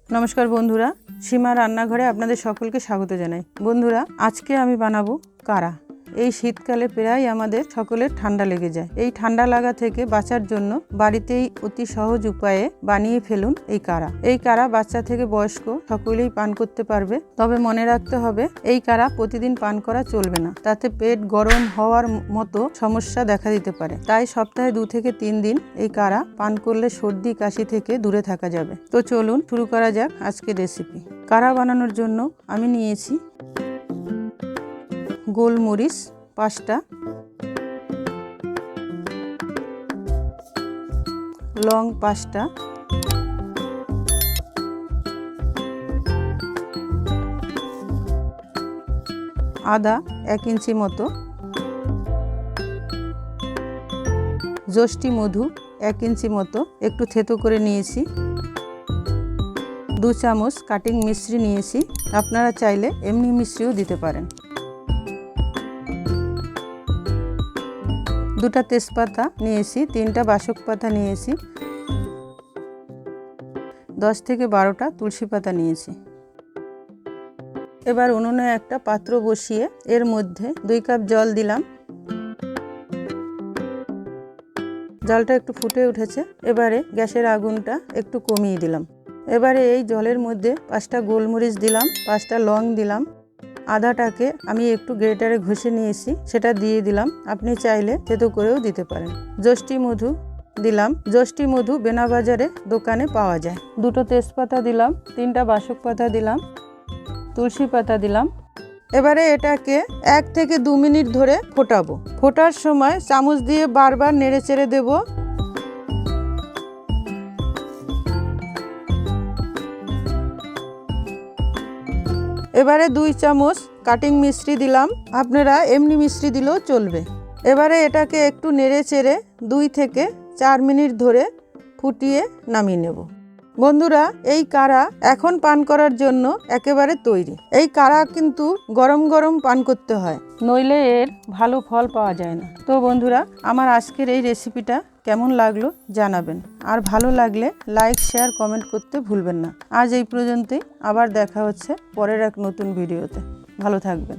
नमस्कार बंधुरा सीमा रान्नाघरे आपनादेर सकलके स्वागत जानाई। बंधुरा आज के आमी बानाबो कारा। এই শীতকালে প্রায় আমাদের সকলের ঠান্ডা লেগে যায়। এই ঠান্ডা লাগা থেকে বাঁচার জন্য বাড়িতেই অতি সহজ উপায়ে বানিয়ে ফেলুন এই কারা। এই কারা বাচ্চা থেকে বয়স্ক সকলেই পান করতে পারবে। তবে মনে রাখতে হবে এই কারা প্রতিদিন পান করা চলবে না, তাতে পেট গরম হওয়ার মতো সমস্যা দেখা দিতে পারে। তাই সপ্তাহে 2 থেকে 3 দিন এই কারা পান করলে সর্দি কাশি থেকে দূরে থাকা যাবে। তো চলুন শুরু করা যাক আজকের রেসিপি। কারা বানানোর জন্য আমি নিয়েছি গোলমরিচ 5টা, লং 5টা, আদা 1 ইঞ্চি মতো, যষ্টি মধু 1 ইঞ্চি মতো একটু থেতো করে নিয়েছি, 2 চামচ কাটিং মিশ্রি নিয়েছি, আপনারা চাইলে এমনি মিশ্রিও দিতে পারেন, 2টা তেজপাতা নিয়েছি, 3টা বাসক পাতা নিয়েছি, 10 থেকে 12টা তুলসী পাতা নিয়েছি। এবার উনুনে একটা পাত্র বসিয়ে এর মধ্যে 2 কাপ জল দিলাম। জলটা একটু ফুটে উঠেছে, এবারে গ্যাসের আগুনটা একটু কমিয়ে দিলাম। এবারে এই জলের মধ্যে 5টা গোলমরিচ দিলাম, 5টা লং দিলাম, আদাটাকে আমি একটু গ্রেটারে ঘষে নিয়েছি সেটা দিয়ে দিলাম, আপনি চাইলে থেতো করেও দিতে পারেন। যষ্টি মধু দিলাম, যষ্টি মধু বেনা বাজারে দোকানে পাওয়া যায়। 2টো তেজপাতা দিলাম, 3টা বাসক পাতা দিলাম, তুলসী পাতা দিলাম। এবারে এটাকে 1 থেকে 2 মিনিট ধরে ফোটাবো। ফোটার সময় চামচ দিয়ে বারবার নেড়ে চেড়ে দেবো। এবারে 2 চামচ কাটিং মিশ্রি দিলাম, আপনারা এমনি মিশ্রি দিলেও চলবে। এবারে এটাকে একটু নেড়ে চেড়ে 2 থেকে 4 মিনিট ধরে ফুটিয়ে নামিয়ে নেব। বন্ধুরা এই কারা এখন পান করার জন্য একেবারে তৈরি। এই কারা কিন্তু গরম গরম পান করতে হয়, নইলে এর ভালো ফল পাওয়া যায় না। তো বন্ধুরা আমার আজকের এই রেসিপিটা কেমন লাগলো জানাবেন, আর ভালো লাগলে লাইক শেয়ার কমেন্ট করতে ভুলবেন না। আজ এই পর্যন্তই, আবার দেখা হচ্ছে পরের এক নতুন ভিডিওতে। ভালো থাকবেন।